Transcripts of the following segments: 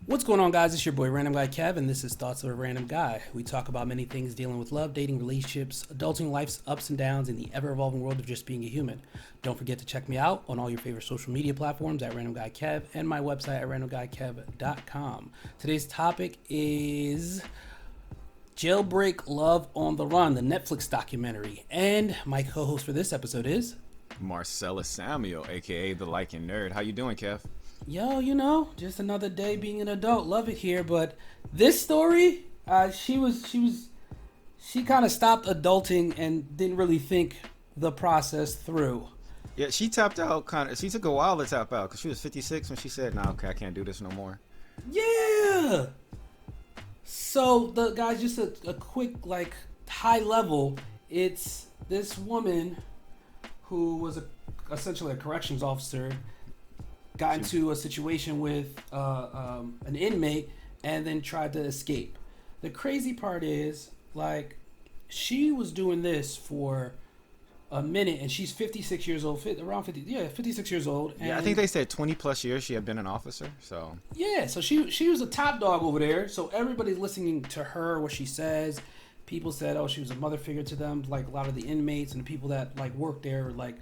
What's going on, guys? It's your boy Random Guy Kev, and this is Thoughts of a Random Guy. We talk about many things dealing with love, dating, relationships, adulting, life's ups and downs, and the ever-evolving world of just being a human. Don't forget to check me out on all your favorite social media platforms at Random Guy Kev and my website at randomguykev.com. Today's topic is Jailbreak Love on the Run, the Netflix documentary. And my co-host for this episode is Marcelous Samuel, aka the LycanNerd. How you doing, Kev? Just another day being an adult. Love it here, but this story, she kind of stopped adulting and didn't really think the process through. Yeah, she tapped out she took a while to tap out because she was 56 when she said, "Nah, okay, I can't do this no more." Yeah. So the guys, just a quick high level. It's this woman who was essentially a corrections officer. Got into a situation with an inmate and then tried to escape. The crazy part is, she was doing this for a minute, and she's 56 years old, 56 years old. And yeah, I think they said 20 plus years she had been an officer. So yeah, so she was a top dog over there. So everybody's listening to her, what she says. People said, oh, she was a mother figure to them. Like a lot of the inmates and the people that worked there, a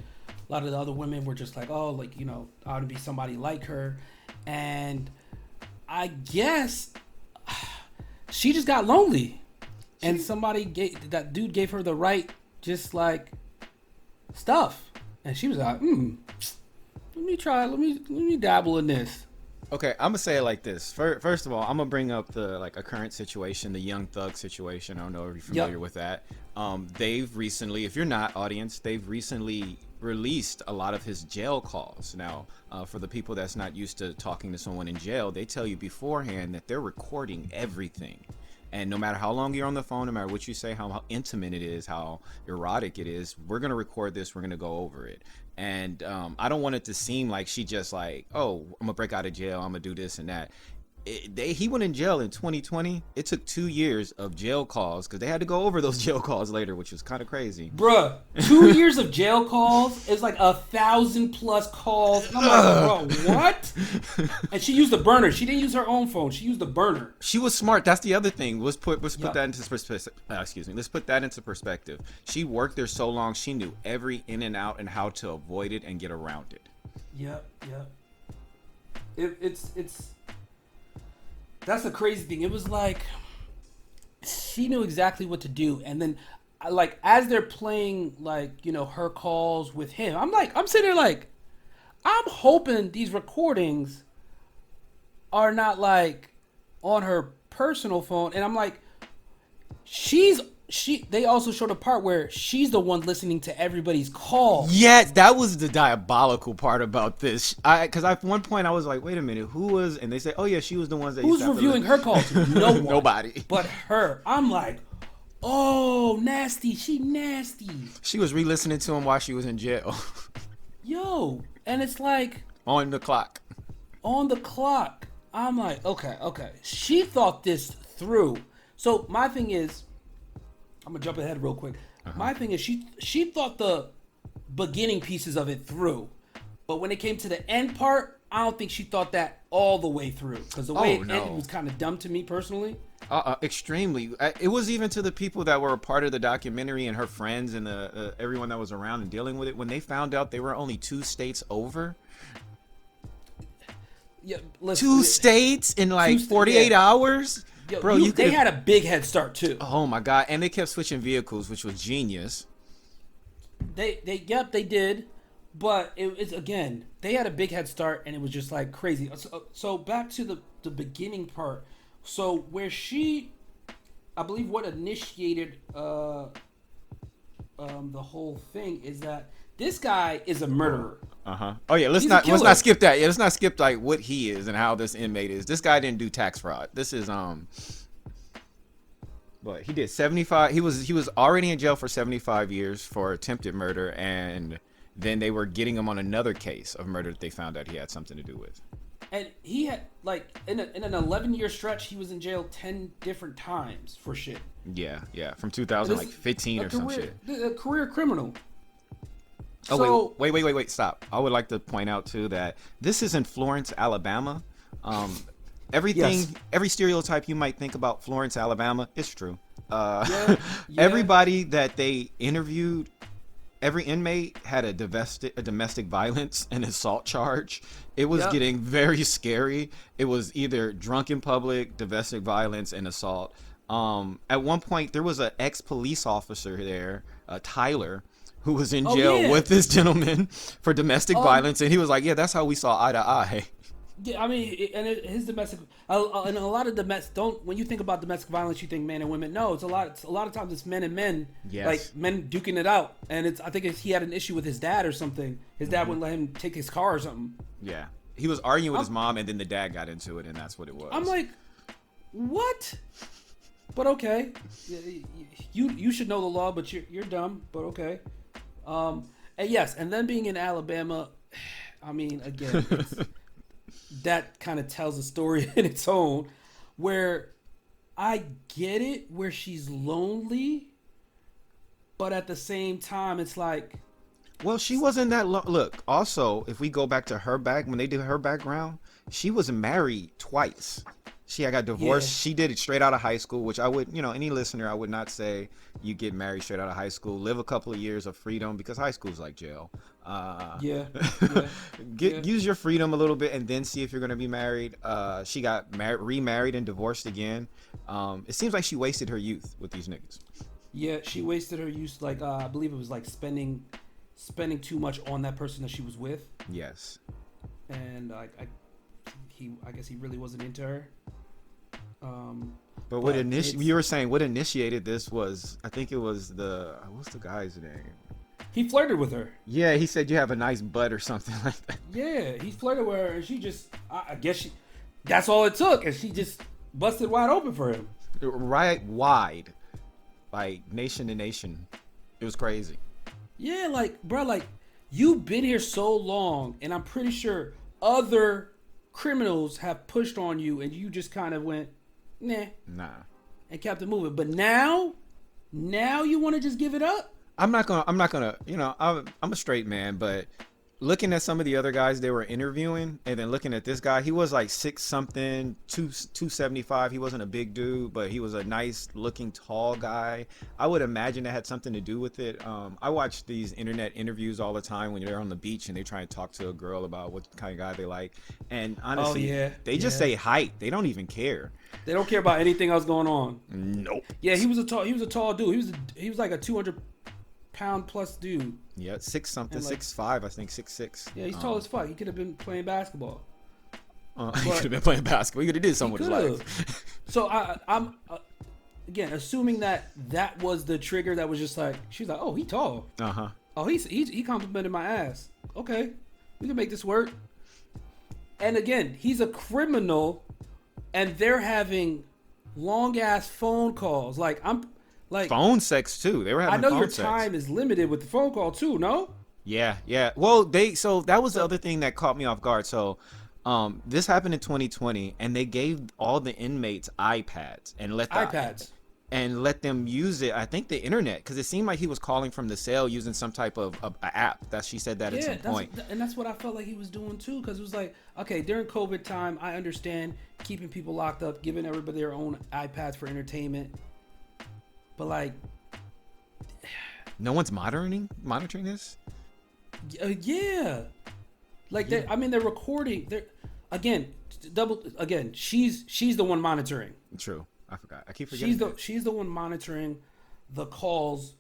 lot of the other women were just like, oh, I ought to be somebody like her. And I guess she just got lonely. And that dude gave her the right, stuff. And she was like, let me dabble in this. okay, I'm gonna say it like this. First of all, I'm gonna bring up a current situation, the Young Thug situation. I don't know if you're familiar with that. They've recently, if you're not, audience, they've recently released a lot of his jail calls. Now, for the people that's not used to talking to someone in jail, they tell you beforehand that they're recording everything. And no matter how long you're on the phone, no matter what you say, how intimate it is, how erotic it is, we're going to record this. We're going to go over it. And I don't want it to seem like she just oh, I'm going to break out of jail. I'm going to do this and that. He went in jail in 2020. It took 2 years of jail calls because they had to go over those jail calls later, which was kind of crazy. Bruh, 2 years of jail calls is 1,000+ calls. And I'm like, bro, what? And she used the burner. She didn't use her own phone. She used the burner. She was smart. That's the other thing. Let's put that into perspective. Let's put that into perspective. She worked there so long. She knew every in and out and how to avoid it and get around it. Yep. It's that's the crazy thing. It was she knew exactly what to do, and then as they're playing her calls with him, I'm sitting there I'm hoping these recordings are not on her personal phone, and I'm they also showed a part where she's the one listening to everybody's calls. Yeah, that was the diabolical part about this. Because at one point I was like, wait a minute, who was? And they said, oh yeah, she was the ones that. Who's reviewing her calls? No one. Nobody. But her. I'm oh, nasty. She nasty. She was re-listening to him while she was in jail. Yo, and it's on the clock. On the clock. I'm okay. She thought this through. So my thing is, I'm gonna jump ahead real quick. My thing is, she thought the beginning pieces of it through, but when it came to the end part, I don't think she thought that all the way through, because the way it ended was kind of dumb to me personally. Extremely. It was even to the people that were a part of the documentary and her friends and everyone that was around and dealing with it. When they found out they were only 2 states over. Yeah, 2 states in 48 hours. Yo, bro, they had a big head start too. Oh my god, and they kept switching vehicles, which was genius. They did, but it's again, they had a big head start, and it was just crazy. So back to the beginning part. So where I believe what initiated the whole thing is that this guy is a murderer. Oh yeah, let's not skip that. Yeah, let's not skip what he is and how this inmate is. This guy didn't do tax fraud. This is but he did 75. He was already in jail for 75 years for attempted murder, and then they were getting him on another case of murder that they found out he had something to do with. And he had in an 11-year stretch, he was in jail 10 different times for shit. Yeah, from 2015 or some shit. A career criminal. Oh, so, wait, stop. I would like to point out too that this is in Florence, Alabama. everything, Yes. every stereotype you might think about Florence, Alabama, it's true. Yeah. Everybody that they interviewed, every inmate had a domestic violence and assault charge. It was Yep. getting very scary. It was either drunk in public, domestic violence, and assault. At one point, there was an ex-police officer there, Tyler, who was in Oh, jail yeah. with this gentleman for domestic violence, and he was like, "Yeah, that's how we saw eye to eye." Yeah, I mean, his domestic, and a lot of domestic. Don't when you think about domestic violence, you think men and women. No, it's a lot. It's a lot of times it's men and men, Yes. like men duking it out. And I think he had an issue with his dad or something. His dad wouldn't let him take his car or something. Yeah, he was arguing with his mom, and then the dad got into it, and that's what it was. I'm like, what? But okay, you should know the law, but you're dumb. But okay, and yes, and then being in Alabama, I mean, again. That kind of tells a story in its own, where I get it, where she's lonely, but at the same time, it's like, Well, she wasn't that look. Also, if we go back to when they did her background, she was married twice. She got divorced. Yeah. She did it straight out of high school, which I would, any listener, I would not say you get married straight out of high school. Live a couple of years of freedom, because high school is like jail. yeah, Use your freedom a little bit, and then see if you're gonna be married. She got remarried and divorced again. It seems like she wasted her youth with these niggas. yeah. She wasted her youth, like I believe it was like spending too much on that person that she was with, Yes. and I guess he really wasn't into her. But you were saying what initiated this was, I think it was what's the guy's name? He flirted with her. Yeah, he said you have a nice butt or something like that. Yeah, he flirted with her, and she just, I guess that's all it took, and she just busted wide open for him. Right wide, like nation to nation. It was crazy. Yeah, like, bro, like, you've been here so long, and I'm pretty sure other criminals have pushed on you, and you just kind of went, nah, and kept it moving. But now you want to just give it up? I'm not gonna, I'm a straight man, but looking at some of the other guys they were interviewing, and then looking at this guy, he was like 6'something", 275. He wasn't a big dude, but he was a nice looking tall guy. I would imagine that had something to do with it. I watch these internet interviews all the time when they're on the beach and they try and talk to a girl about what kind of guy they like. And honestly, they just say height. They don't even care. They don't care about anything else going on. Nope. Yeah, he was a tall dude. He was like a 200-pound plus dude. Yeah, 6'5", I think 6'6". Yeah, he's tall as fuck. He could have been playing basketball. He could have been playing basketball. He could have did something with his life. So I'm again assuming that was the trigger that was just like, she's like, oh, he tall. Oh, he complimented my ass. Okay, we can make this work. And again, he's a criminal, and they're having long ass phone calls. Like phone sex too. They were having. I know phone your sex. time is limited with the phone call too. No. Yeah. Well, so that was the other thing that caught me off guard. So, this happened in 2020, and they gave all the inmates iPads and let them use it. I think the internet, because it seemed like he was calling from the cell using some type of a app. That she said that at some point. And that's what I felt like he was doing too, because it was like, okay, during COVID time, I understand keeping people locked up, giving everybody their own iPads for entertainment, but like, no one's monitoring this. Yeah, like they're recording. She's the one monitoring. True. I forgot. I keep forgetting. She's the one monitoring the calls,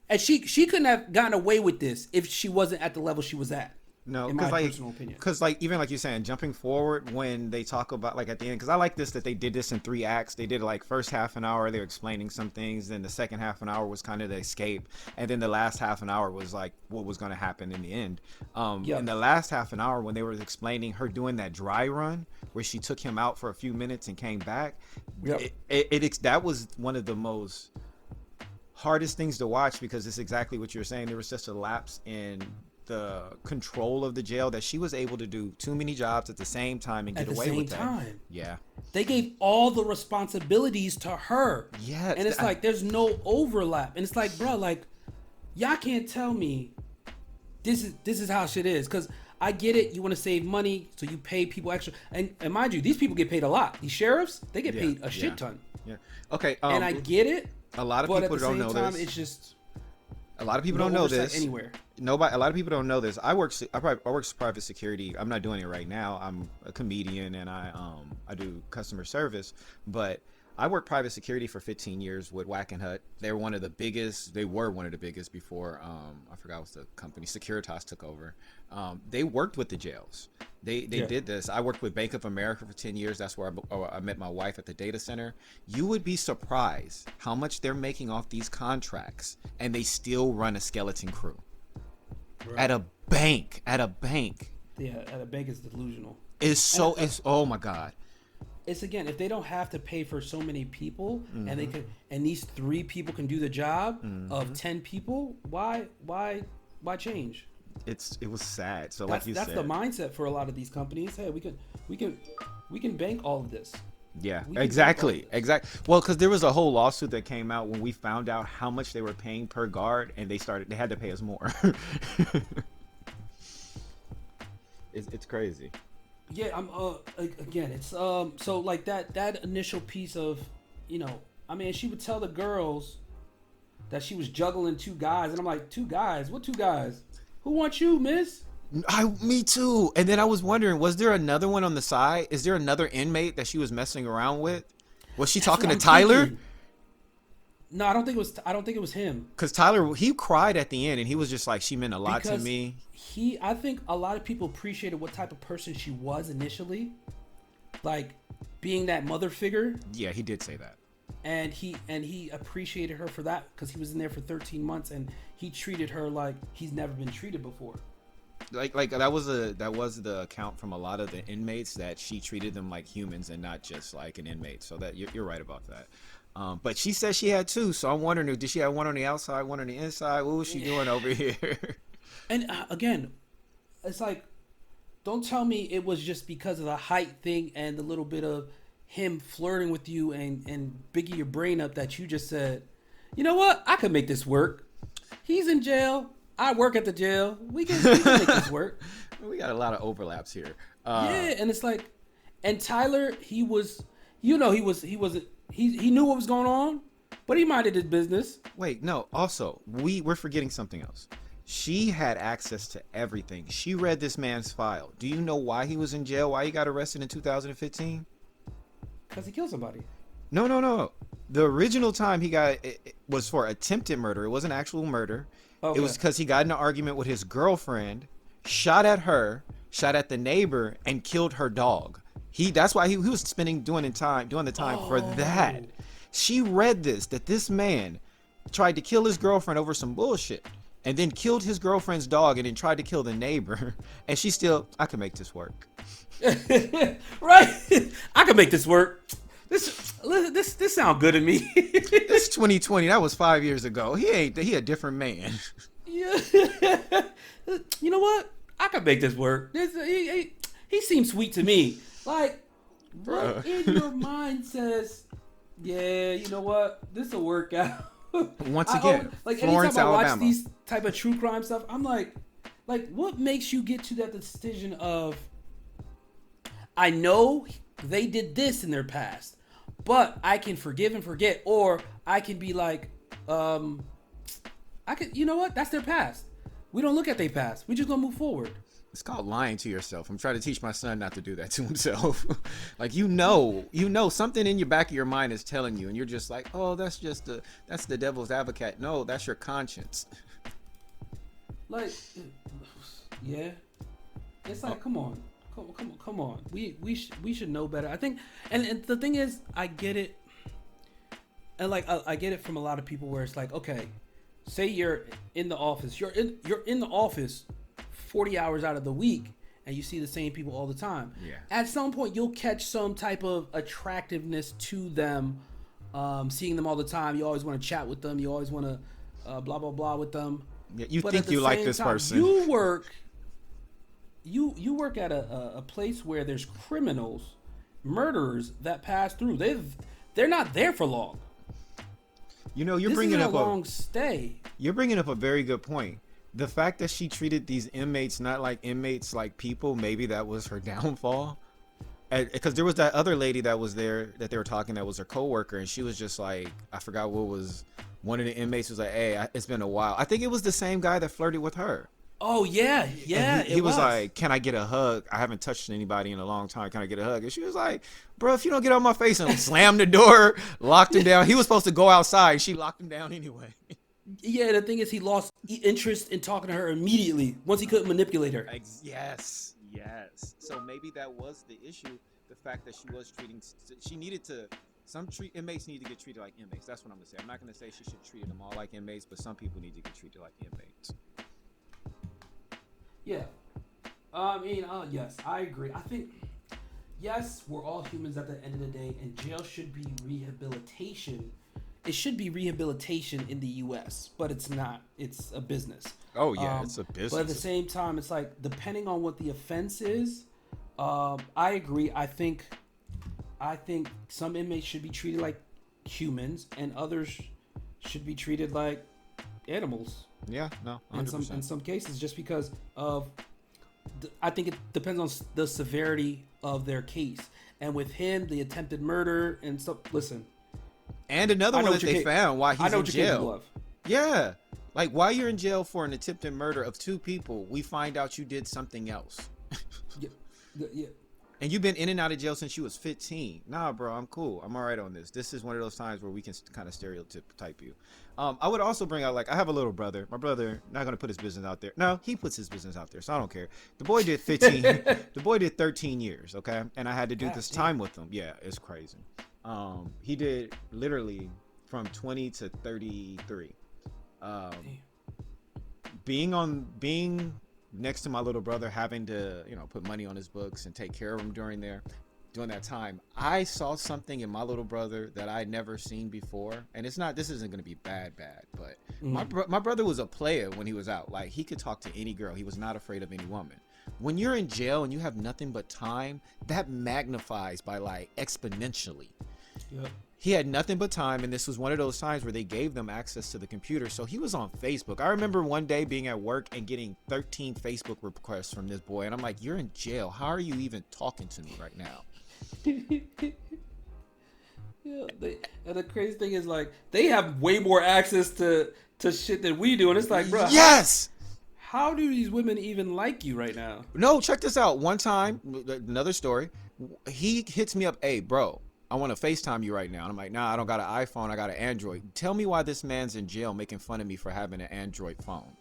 and she couldn't have gotten away with this if she wasn't at the level she was at. No, in my personal opinion. Because like even like you're saying, jumping forward when they talk about like at the end, because I like this that they did this in 3 acts. They did like first half an hour they were explaining some things, then the second half an hour was kind of the escape, and then the last half an hour was like what was going to happen in the end. In the last half an hour when they were explaining her doing that dry run where she took him out for a few minutes and came back, that was one of the most hardest things to watch, because it's exactly what you're saying. There was just a lapse in the control of the jail that she was able to do too many jobs at the same time and get away with that. Yeah. They gave all the responsibilities to her. Yeah. And it's like there's no overlap. And it's like, bro, like y'all can't tell me this is how shit is, cuz I get it. You want to save money, so you pay people extra. And mind you, these people get paid a lot. These sheriffs, they get paid a shit ton. Yeah. Okay. And I get it. A lot of but people at the don't same know time, this. It's just a lot of people don't know this. Anywhere. Nobody. A lot of people don't know this. I work private security. I'm not doing it right now. I'm a comedian and I do customer service, but I worked private security for 15 years with LycanNerd. They were one of the biggest before, I forgot what the company, Securitas, took over. They worked with the jails. They did this. I worked with Bank of America for 10 years. That's where I met my wife at the data center. You would be surprised how much they're making off these contracts, and they still run a skeleton crew. Right. At a bank. Yeah, at a bank is delusional. It's oh my God. It's again, if they don't have to pay for so many people, and they can, and these 3 people can do the job of 10 people, why change? It was sad. So that's the mindset for a lot of these companies. Hey, we can bank all of this. Yeah, exactly. Well, because there was a whole lawsuit that came out when we found out how much they were paying per guard, and they had to pay us more. It's crazy. Yeah, I'm again, it's so like that initial piece of, I mean, she would tell the girls that she was juggling 2 guys, and I'm like, 2 guys? What 2 guys? Who wants you, miss? Me too. And then I was wondering, was there another one on the side? Is there another inmate that she was messing around with? Was she talking to Tyler? Thinking. No, I don't think it was him. Because Tyler, he cried at the end, and he was just like, she meant a lot to me. I think a lot of people appreciated what type of person she was initially, like being that mother figure. Yeah, he did say that. And he appreciated her for that because he was in there for 13 months and he treated her like he's never been treated before. Like that was the account from a lot of the inmates, that she treated them like humans and not just like an inmate. So that you're right about that. But she said she had 2, so I'm wondering, did she have one on the outside, one on the inside? What was she doing over here? And again, it's like, don't tell me it was just because of the height thing and the little bit of him flirting with you and bigging your brain up that you just said, you know what? I could make this work. He's in jail. I work at the jail. We can make this work. We got a lot of overlaps here. Yeah, and it's like, and Tyler, he was, he knew what was going on, but he minded his business. Wait, no. Also, we're forgetting something else. She had access to everything. She read this man's file. Do you know why he was in jail? Why he got arrested in 2015? Because he killed somebody. No. The original time he got it was for attempted murder. It wasn't actual murder. Okay. It was because he got in an argument with his girlfriend, shot at her, shot at the neighbor, and killed her dog. That's why he was doing the time for that. She read that this man tried to kill his girlfriend over some bullshit, and then killed his girlfriend's dog, and then tried to kill the neighbor. And she still, I can make this work. Right? I can make this work. This sound good to me. It's 2020. That was 5 years ago. He a different man. Yeah. You know what? I can make this work. He seems sweet to me. Like, what in your mind says, yeah, you know what? This will work out. Once again, like Florence, anytime I watch Alabama. these type of true crime stuff, I'm like, what makes you get to that decision of, I know they did this in their past, but I can forgive and forget, or I can be like, you know what? That's their past. We don't look at their past. We just gonna move forward. It's called lying to yourself. I'm trying to teach my son not to do that to himself. Like, you know, something in your back of your mind is telling you, and you're just like, oh, that's the devil's advocate. No, that's your conscience. Like, yeah, it's like, come on. We should know better. I think, and the thing is, I get it, and like I get it from a lot of people where it's like, okay, say you're in the office, you're in the office 40 hours out of the week, and you see the same people all the time. Yeah. At some point, you'll catch some type of attractiveness to them, seeing them all the time. You always want to chat with them. You always want to blah blah blah with them. Yeah, you think you like this person. You work. You work at a place where there's criminals, murderers that pass through. They're not there for long. You know, you're bringing up a long stay. You're bringing up a very good point, the fact that she treated these inmates not like inmates, like people, maybe that was her downfall. Because there was that other lady that was there that they were talking, that was her coworker, and she was just like, I forgot what was, one of the inmates was like, hey, it's been a while. I think it was the same guy that flirted with her. Oh yeah, yeah. He was like, can I get a hug? I haven't touched anybody in a long time. Can I get a hug? And she was like, bro, if you don't get on my face, and slammed the door, locked him down. He was supposed to go outside. She locked him down anyway. Yeah, the thing is, he lost interest in talking to her immediately once he couldn't manipulate her. Yes. So maybe that was the issue. The fact that she was treating, she needed to. Inmates need to get treated like inmates. That's what I'm gonna say. I'm not gonna say she should treat them all like inmates, but some people need to get treated like inmates. Yeah. I mean, yes, I agree. I think, yes, we're all humans at the end of the day, and jail should be rehabilitation. It should be rehabilitation in the U.S., but it's not. It's a business. Oh, yeah, it's a business. But at the same time, it's like, depending on what the offense is, I agree. I think some inmates should be treated like humans, and others should be treated like animals. Yeah, no, 100%. In some cases, just because of, I think it depends on the severity of their case. And with him, the attempted murder and stuff. Listen, and another one that they found while he's in jail. Yeah, like while you're in jail for an attempted murder of 2 people, we find out you did something else. Yeah. And you've been in and out of jail since you was 15. Nah, bro, I'm cool. I'm all right on this. This is one of those times where we can kind of stereotype you. I would also bring out, like, I have a little brother. My brother, not going to put his business out there. No, he puts his business out there, so I don't care. The boy did 15. The boy did 13 years, okay? And I had to do this time with him. Yeah, it's crazy. He did literally from 20 to 33. Being next to my little brother, having to, put money on his books and take care of him during that time, I saw something in my little brother that I'd never seen before. And this isn't going to be bad, but my brother was a player when he was out. Like, he could talk to any girl. He was not afraid of any woman. When you're in jail and you have nothing but time, that magnifies by like exponentially. Yep. He had nothing but time, and this was one of those times where they gave them access to the computer. So he was on Facebook. I remember one day being at work and getting 13 Facebook requests from this boy, and I'm like, you're in jail. How are you even talking to me right now? Yeah, and the crazy thing is, like, they have way more access to shit than we do, and it's like, bro, yes. How do these women even like you right now? No, check this out. One time, another story, he hits me up, hey, bro, I want to FaceTime you right now. And I'm like, nah, I don't got an iPhone. I got an Android. Tell me why this man's in jail making fun of me for having an Android phone.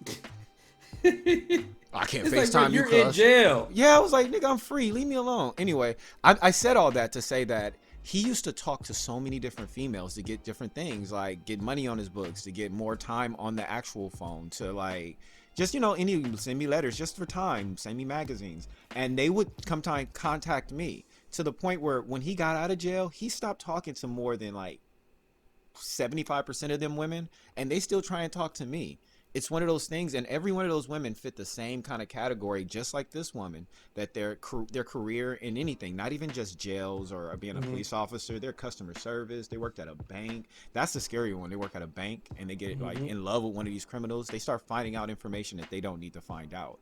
I can't FaceTime you, you're in jail. Yeah, I was like, nigga, I'm free. Leave me alone. Anyway, I said all that to say that he used to talk to so many different females to get different things, like get money on his books, to get more time on the actual phone, to like, just, send me letters just for time, send me magazines. And they would come time contact me. To the point where when he got out of jail, he stopped talking to more than like 75% of them women, and they still try and talk to me. It's one of those things, and every one of those women fit the same kind of category, just like this woman, that their career in anything, not even just jails or being a police officer, their customer service, they worked at a bank. That's the scary one. They work at a bank and they get like in love with one of these criminals. They start finding out information that they don't need to find out.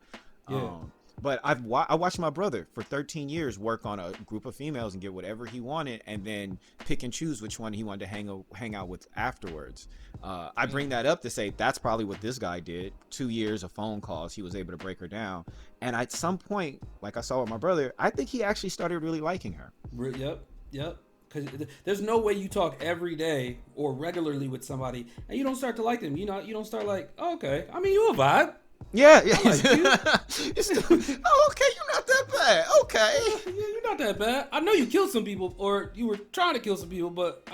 Yeah. But I watched my brother for 13 years work on a group of females and get whatever he wanted, and then pick and choose which one he wanted to hang out with afterwards. I bring that up to say that's probably what this guy did. 2 years of phone calls, he was able to break her down. And at some point, like I saw with my brother, I think he actually started really liking her. Yep. Because there's no way you talk every day or regularly with somebody and you don't start to like them. You don't start like, oh, okay, I mean, you a vibe. Yeah. Like okay, you're not that bad. Okay. Yeah, you're not that bad. I know you killed some people, or you were trying to kill some people, but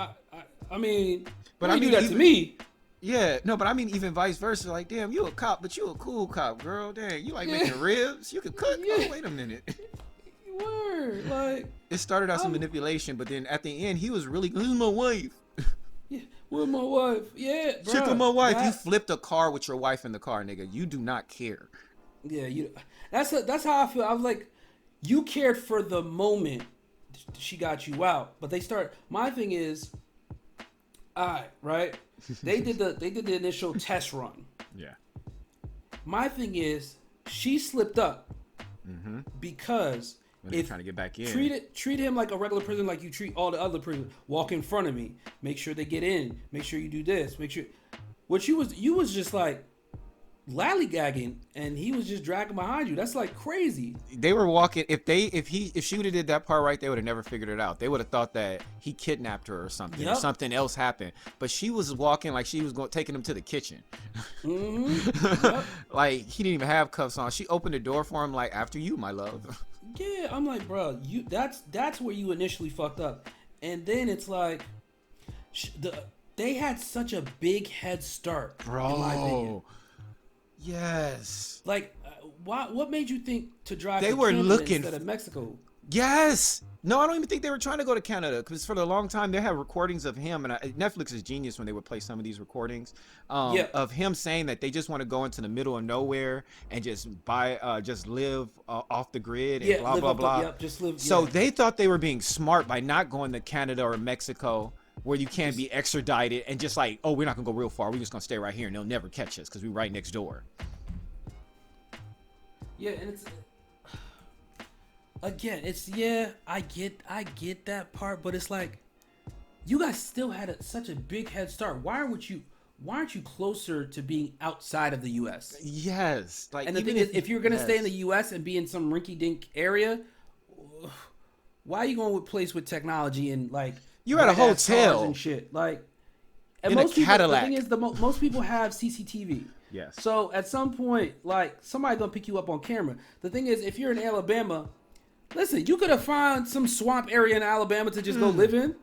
I mean, but you do that to me. Yeah, no, but I mean, even vice versa. Like, damn, you a cop, but you a cool cop, girl. Dang, you like making ribs? You can cook? Yeah. Oh, wait a minute. Word, like. It started out some manipulation, but then at the end, he was really, this is my wife. Yeah, with my wife. Yeah, bro. Check with my wife. You flipped a car with your wife in the car, nigga. You do not care. Yeah, that's how I feel. I was like, you cared for the moment she got you out, but my thing is, all right, they did the initial test run. Yeah. My thing is, she slipped up because when they're trying to get back in, treat him like a regular prisoner, like you treat all the other prisoners. Walk in front of me, make sure they get in, make sure you do this, make sure. What you was just like lollygagging, and he was just dragging behind you. That's like crazy. They were walking. If she would have did that part right, they would have never figured it out. They would have thought that he kidnapped her or something, or something else happened. But she was walking like she was taking him to the kitchen. Yep. Like he didn't even have cuffs on. She opened the door for him, like, after you, my love. Yeah, I'm like, bro, that's where you initially fucked up, and then it's like, they had such a big head start, bro. In my opinion. Yes. Like, what made you think to drive they to were Canada looking instead of Mexico? Yes. No, I don't even think they were trying to go to Canada, because for a long time they have recordings of him, and Netflix is genius when they would play some of these recordings of him saying that they just want to go into the middle of nowhere and just just live off the grid and blah blah blah. Just live. So they thought they were being smart by not going to Canada or Mexico, where you can't be extradited, and just like, oh, we're not gonna go real far, we're just gonna stay right here and they'll never catch us because we're right next door. Yeah, and it's again, I get that part, but it's like, you guys still had such a big head start. Why aren't you closer to being outside of the U.S.? Yes, like, and the thing is, if you're gonna stay in the U.S. and be in some rinky-dink area, why are you going to a place with technology and like? You're at a hotel and shit. Like, and in most a Cadillac. People, the thing is, most people have CCTV. Yes. So at some point, like, somebody's gonna pick you up on camera. The thing is, if you're in Alabama, listen, you could have found some swamp area in Alabama to just go live in.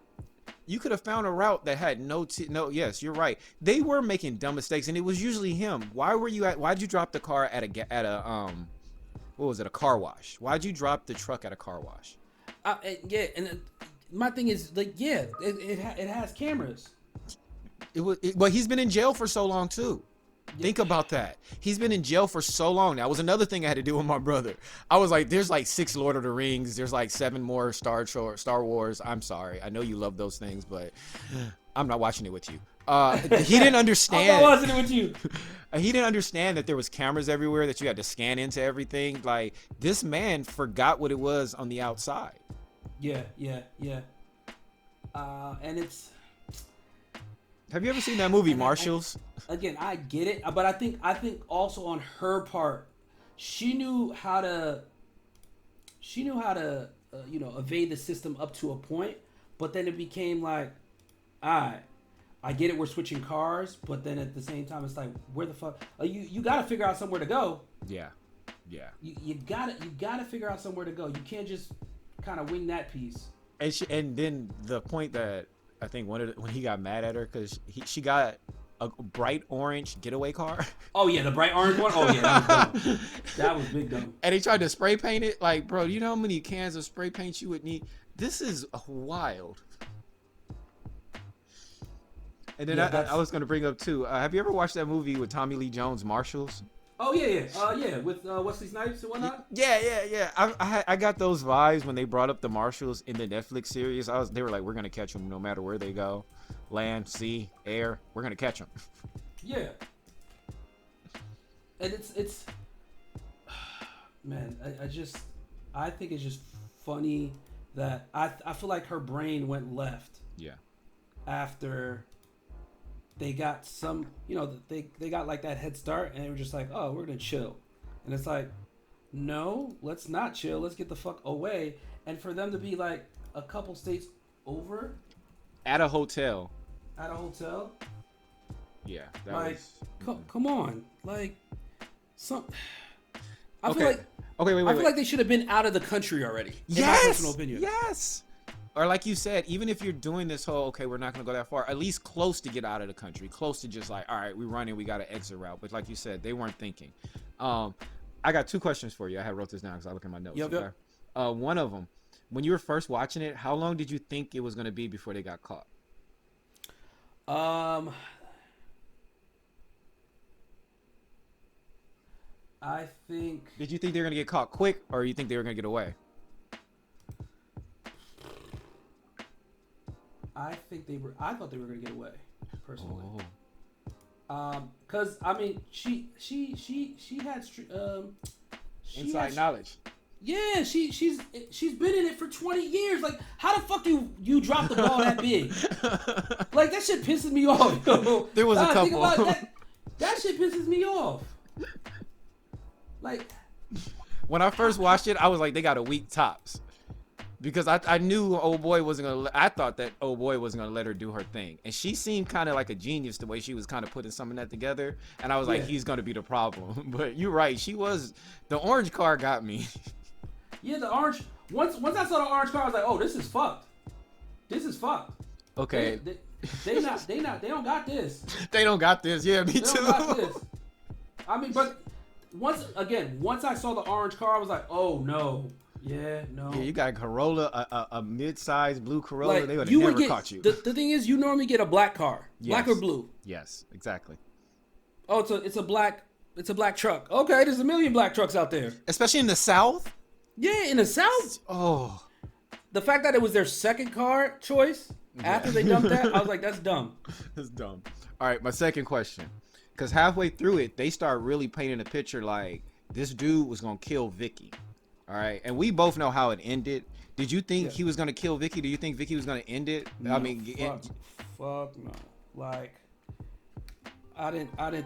You could have found a route that had no. Yes, you're right. They were making dumb mistakes, and it was usually him. Why'd you drop the car at a what was it? A car wash. Why'd you drop the truck at a car wash? My thing is, like, it has cameras. But he's been in jail for so long too. Yeah. Think about that. He's been in jail for so long. That was another thing I had to do with my brother. I was like, there's like 6 Lord of the Rings. There's like 7 more Star Wars. I'm sorry. I know you love those things, but I'm not watching it with you. He didn't understand. I'm not watching it with you. He didn't understand that there was cameras everywhere, that you had to scan into everything. Like, this man forgot what it was on the outside. Yeah. And it's. Have you ever seen that movie, Marcelous? Again, I get it, but I think also on her part, she knew how to evade the system up to a point, but then it became like, I get it, we're switching cars, but then at the same time, it's like, where the fuck? You got to figure out somewhere to go. Yeah. You gotta figure out somewhere to go. You can't just kind of wing that piece. And then the point that I think when he got mad at her because she got a bright orange getaway car. Oh yeah, the bright orange one. Oh yeah, that was dumb. That was big dumb. And he tried to spray paint it. Like, bro, you know how many cans of spray paint you would need? This is wild. And then I was going to bring up too. Have you ever watched that movie with Tommy Lee Jones, Marcelous? Oh yeah, with Wesley Snipes and whatnot. Yeah. I got those vibes when they brought up the Marshals in the Netflix series. They were like, we're gonna catch them no matter where they go, land, sea, air. We're gonna catch them. Yeah. And it's man, I think it's just funny that I feel like her brain went left. Yeah. After they got some, they got like that head start, and they were just like, oh, we're gonna chill. And it's like, no, let's not chill. Let's get the fuck away. And for them to be like a couple states over. At a hotel. Yeah. That like, was... come on. Like, I okay. feel like... Okay, wait. I feel like they should have been out of the country already. Yes! In my personal opinion. Yes! Or like you said, even if you're doing this whole, okay, we're not going to go that far, at least close to get out of the country, close to just like, all right, we're running, we got an exit route. But like you said, they weren't thinking. I got 2 questions for you. I wrote this down because I look at my notes. Yep. One of them, when you were first watching it, how long did you think it was going to be before they got caught? I think... Did you think they were going to get caught quick, or you think they were going to get away? I thought they were going to get away, personally. Oh. Cause I mean, she had Inside knowledge. Yeah, she's been in it for 20 years. Like, how the fuck you drop the ball that big? Like, that shit pisses me off, yo. There was a couple. Think about it, that shit pisses me off. Like, when I first watched it, I was like, they got a weak tops. Because I knew old boy wasn't gonna. I thought that old boy wasn't gonna let her do her thing, and she seemed kind of like a genius the way she was kind of putting some of that together. And I was like, he's gonna be the problem. But you're right, she was. The orange car got me. Yeah, the orange. Once I saw the orange car, I was like, oh, this is fucked. This is fucked. Okay. They don't got this. They don't got this. Yeah, me too. They don't got this. I mean, but once I saw the orange car, I was like, oh no. Yeah, no. Yeah, you got a Corolla, a mid-sized blue Corolla. Like, they would have never caught you. The thing is, you normally get a black car, black or blue. Yes, exactly. Oh, it's a black truck. Okay, there's a million black trucks out there, especially in the South. Yeah, in the South. Oh, the fact that it was their second car choice after they dumped that, I was like, that's dumb. That's dumb. All right, my second question, because halfway through it, they start really painting a picture like this dude was gonna kill Vicky. All right, and we both know how it ended. Did you think he was gonna kill Vicky? Do you think Vicky was gonna end it? No, I mean, fuck no. Like, I didn't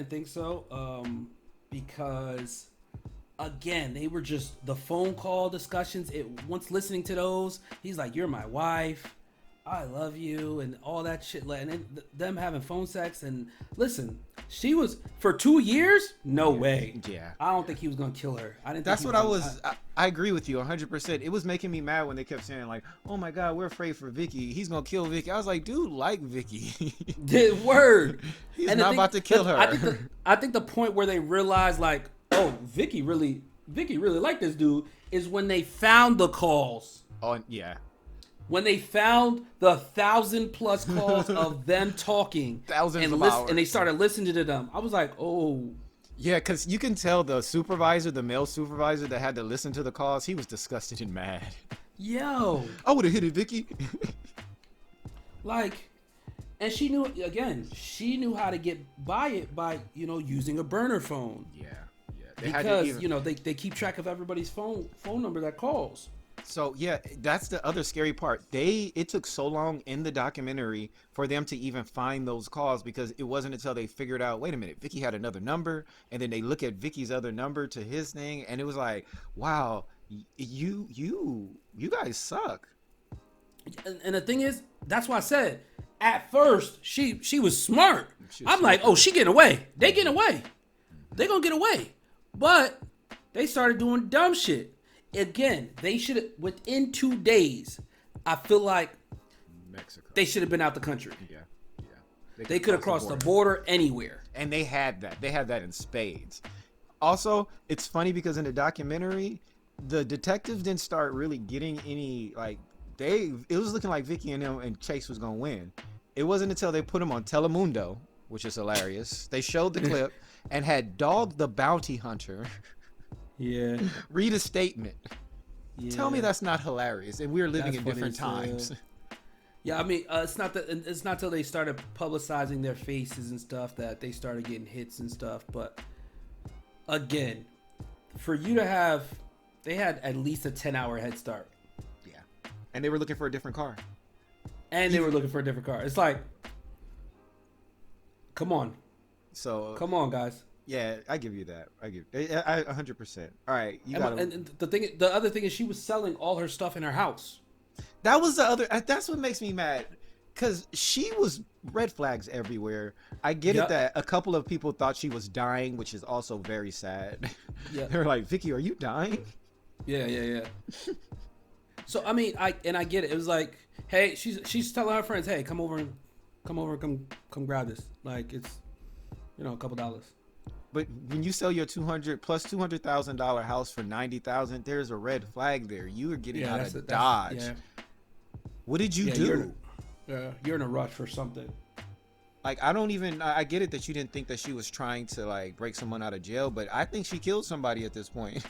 think so. Because again, they were just the phone call discussions. Once listening to those, he's like, "You're my wife. I love you," and all that shit. And then them having phone sex. And listen, she was for 2 years. No way. Yeah, I don't think he was gonna kill her. I didn't. That's what I was. I agree with you 100%. It was making me mad when they kept saying like, "Oh my God, we're afraid for Vicky. He's gonna kill Vicky." I was like, dude, like Vicky. Word. He's not about to kill her. I think the point where they realized like, oh, Vicky really liked this dude is when they found the calls. Oh yeah. When they found the 1,000+ calls of them talking, thousands of hours, and they started listening to them, I was like, oh. Yeah, because you can tell the supervisor, the male supervisor that had to listen to the calls, he was disgusted and mad. Yo. I would have hit it, Vicky. Like, and she knew how to get by it by, using a burner phone. Yeah. Because, they keep track of everybody's phone number that calls. So yeah, that's the other scary part. It took so long in the documentary for them to even find those calls, because it wasn't until they figured out, wait a minute, Vicky had another number, and then they look at Vicky's other number to his thing, and it was like, wow, you guys suck. And the thing is, that's why I said at first she was smart. I'm like, oh, she getting away. They getting away. They gonna get away. But they started doing dumb shit. Again, they should have, within 2 days, I feel like Mexico. They should have been out the country. Yeah. They could have crossed the border anywhere. And they had that. They had that in spades. Also, it's funny because in the documentary, the detectives didn't start really getting any, like, it was looking like Vicky and him and Chase was going to win. It wasn't until they put him on Telemundo, which is hilarious. They showed the clip and had Dog the Bounty Hunter read a statement. Tell me that's not hilarious. And we're living in different times. Yeah, I mean, it's not till they started publicizing their faces and stuff that they started getting hits and stuff. But again, for you to have, they had at least a 10-hour head start. Yeah, and they were looking for a different car. It's like, come on. So come on, guys. Yeah, I give you that. I 100%. All right, and the other thing is she was selling all her stuff in her house. That was the other. That's what makes me mad, because she was red flags everywhere. I get it that a couple of people thought she was dying, which is also very sad. Yeah, they were like, "Vicky, are you dying?" Yeah. So I mean, I get it. It was like, hey, she's telling her friends, hey, come over, come grab this. Like, it's, a couple dollars. But when you sell your $200,000 house for $90,000, there's a red flag there. You are getting out of Dodge. Yeah. What did you do? You're in a rush for something. Like, I get it that you didn't think that she was trying to, like, break someone out of jail, but I think she killed somebody at this point.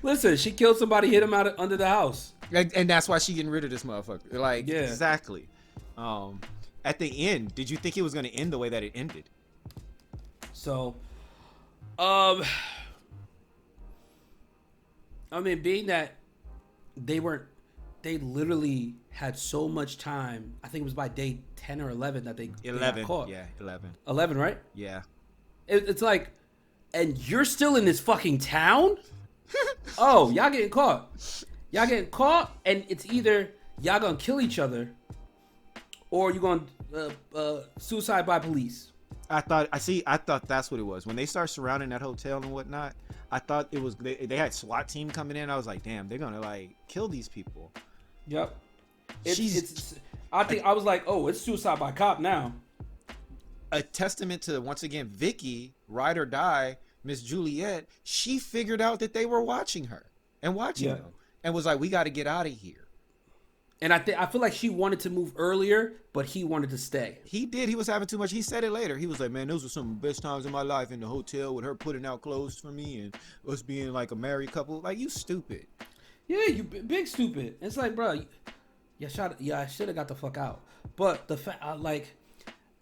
Listen, she killed somebody, hit him out under the house. And that's why she getting rid of this motherfucker. Like, exactly. And at the end, did you think it was going to end the way that it ended? So, I mean, being that they literally had so much time. I think it was by day 10 or 11 that they got caught. Yeah, 11. 11, right? Yeah. It's like, and you're still in this fucking town? Oh, y'all getting caught. Y'all getting caught, and it's either y'all gonna kill each other or you gonna suicide by police. I thought that's what it was. When they start surrounding that hotel and whatnot, I thought it was they had SWAT team coming in. I was like, damn, they're gonna like kill these people. Yep. I was like, oh, it's suicide by cop now. A testament to, once again, Vicky, ride or die, Miss Juliet. She figured out that they were watching her and watching them, and was like, we got to get out of here. And I feel like she wanted to move earlier, but he wanted to stay. He did. He was having too much. He said it later. He was like, man, those were some of the best times in my life in the hotel with her putting out clothes for me and us being like a married couple. Like, you stupid. Yeah, you big stupid. It's like, bro, I should have got the fuck out. But the fact,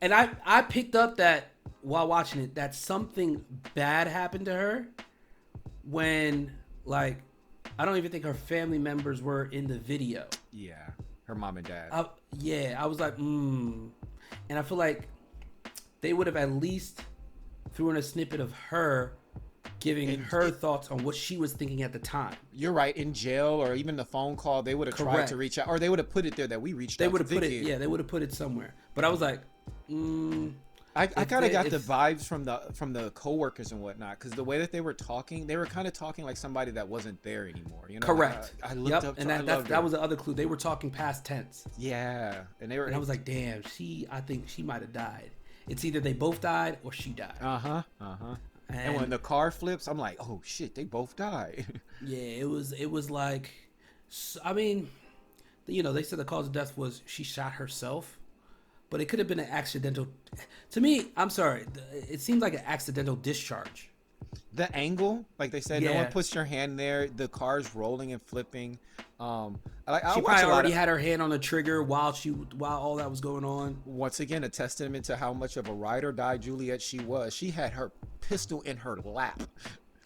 and I picked up that while watching it, that something bad happened to her when, like, I don't even think her family members were in the video. Yeah, her mom and dad. I was like, And I feel like they would have at least threw in a snippet of her giving her thoughts on what she was thinking at the time. You're right. In jail or even the phone call, they would have tried to reach out, or they would have put it there that we reached out. They would have put it. Yeah, they would have put it somewhere. But I was like, I kind of got the vibes from the coworkers and whatnot, because the way that they were talking, they were kind of talking like somebody that wasn't there anymore. You know? Correct. I looked up, and that was the other clue. They were talking past tense. Yeah, and I was like, damn, I think she might have died. It's either they both died or she died. And when the car flips, I'm like, oh shit, they both died. Yeah, it was like, I mean, they said the cause of death was she shot herself, but it could have been an accidental. To me, I'm sorry, it seemed like an accidental discharge. The angle, like they said, no one puts your hand there. The car's rolling and flipping. She probably already had her hand on the trigger while all that was going on. Once again, a testament to how much of a ride or die Juliet she was. She had her pistol in her lap.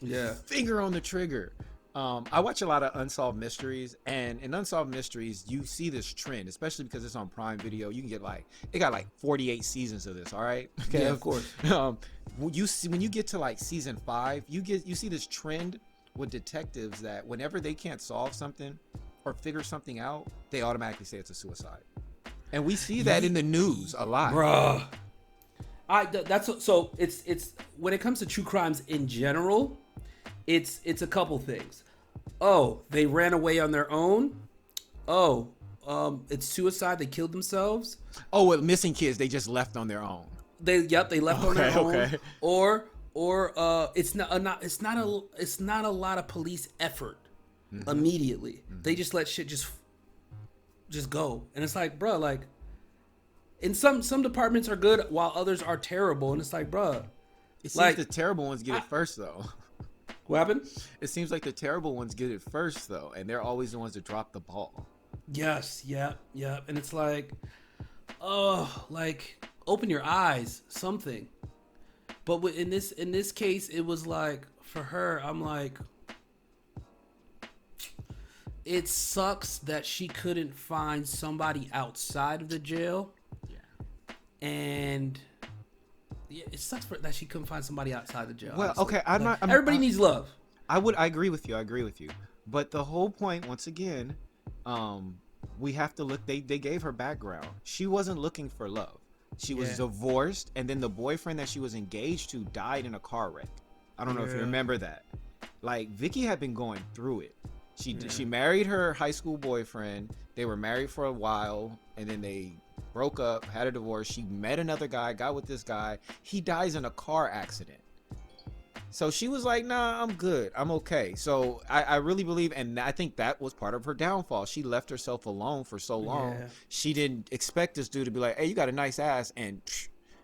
Yeah. Finger on the trigger. I watch a lot of Unsolved Mysteries, and in Unsolved Mysteries, you see this trend, especially because it's on Prime Video. You can get it got 48 seasons of this. All right. Okay. Yeah, of course. When you get to season 5, you see this trend with detectives that whenever they can't solve something or figure something out, they automatically say it's a suicide, and we see that in the news a lot. Bruh. It's when it comes to true crimes in general, it's a couple things. Oh, they ran away on their own. Oh, it's suicide. They killed themselves. Oh, with missing kids, they just left on their own. They left on their own. Okay. Or it's not a lot of police effort immediately. They just let shit just go, and it's like, bro, like. And some departments are good while others are terrible, and it's like, bruh. It seems the terrible ones get it first, though. What happened? It seems like the terrible ones get it first, though, and they're always the ones that drop the ball. Yes, yeah, and it's like, open your eyes, something. But in this case, it was like, for her, I'm like, it sucks that she couldn't find somebody outside of the jail. And it sucks that she couldn't find somebody outside the jail. Well, honestly. okay, everybody needs love. I agree with you. But the whole point, once again, we have to look. They gave her background. She wasn't looking for love. She was divorced, and then the boyfriend that she was engaged to died in a car wreck. I don't know if you remember that. Like, Vicky had been going through it. She married her high school boyfriend. They were married for a while, and then they broke up, had a divorce. She met another guy, got with this guy. He dies in a car accident. So she was like, nah, I'm good. I'm okay. So I really believe, and I think that was part of her downfall. She left herself alone for so long. Yeah. She didn't expect this dude to be like, hey, you got a nice ass. And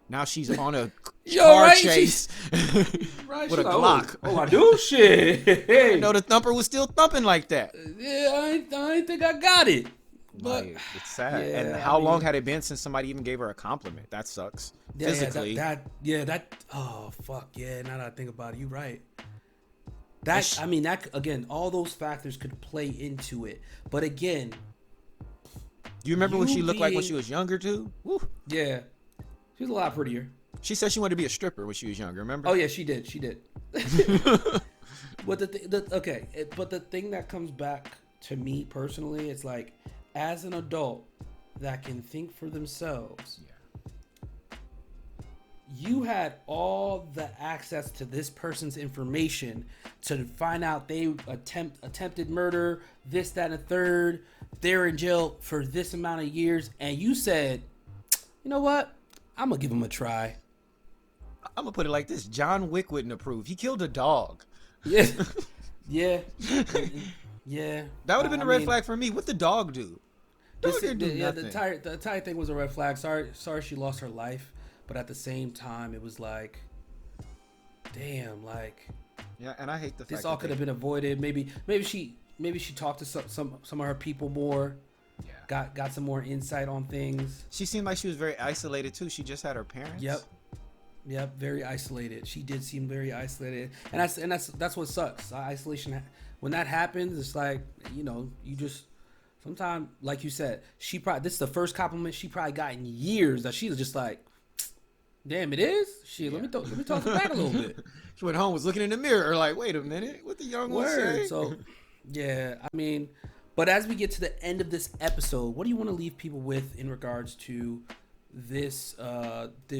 now she's on a car chase with a Glock. Oh, I do? Shit. I know the thumper was still thumping like that. Yeah, I ain't think I got it. But Like, it's sad. yeah, And how long had it been since somebody even gave her a compliment? That sucks. Yeah, Physically. Oh fuck yeah! Now that I think about it, you're right. That again, all those factors could play into it. But again, do you remember what she looked like when she was younger too? Woo. Yeah, she was a lot prettier. She said she wanted to be a stripper when she was younger. Remember? Oh yeah, she did. She did. But the thing that comes back to me personally, it's like, as an adult that can think for themselves, you had all the access to this person's information to find out they attempted murder, this, that, and a third. They're in jail for this amount of years, and you said, you know what? I'm gonna give them a try. I'm gonna put it like this: John Wick wouldn't approve. He killed a dog. Yeah, yeah, yeah. That would have been a red flag for me. What the dog do? Dog didn't do nothing. The entire thing was a red flag. Sorry, she lost her life, but at the same time, it was like, damn, like. Yeah, and I hate the fact this all could have been avoided. Maybe she talked to some of her people more. Yeah. Got some more insight on things. She seemed like she was very isolated too. She just had her parents. Yep, very isolated. She did seem very isolated, and that's what sucks. Isolation, when that happens, it's like, you just sometimes, like you said, this is the first compliment she probably got in years that she was just like, damn, it is. Shit, let me talk it back a little bit. She went home, was looking in the mirror, like, wait a minute, what the young one say? So, yeah, but as we get to the end of this episode, what do you want to leave people with in regards to this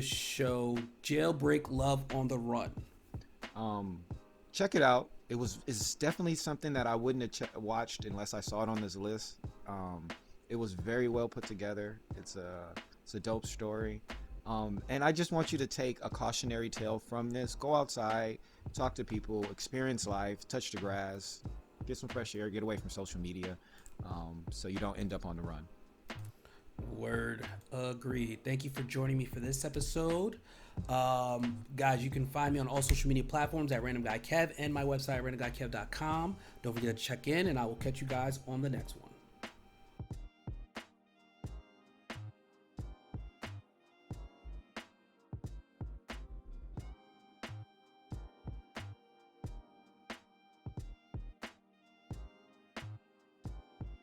show, Jailbreak, Love on the Run? Check it out. It's definitely something that I wouldn't have watched unless I saw it on this list. It was very well put together. It's a dope story. And I just want you to take a cautionary tale from this. Go outside, talk to people, experience life, touch the grass, get some fresh air, get away from social media, so you don't end up on the run. Word. Agreed. Thank you for joining me for this episode. Guys, you can find me on all social media platforms at Random Guy Kev and my website, randomguykev.com. Don't forget to check in, and I will catch you guys on the next one.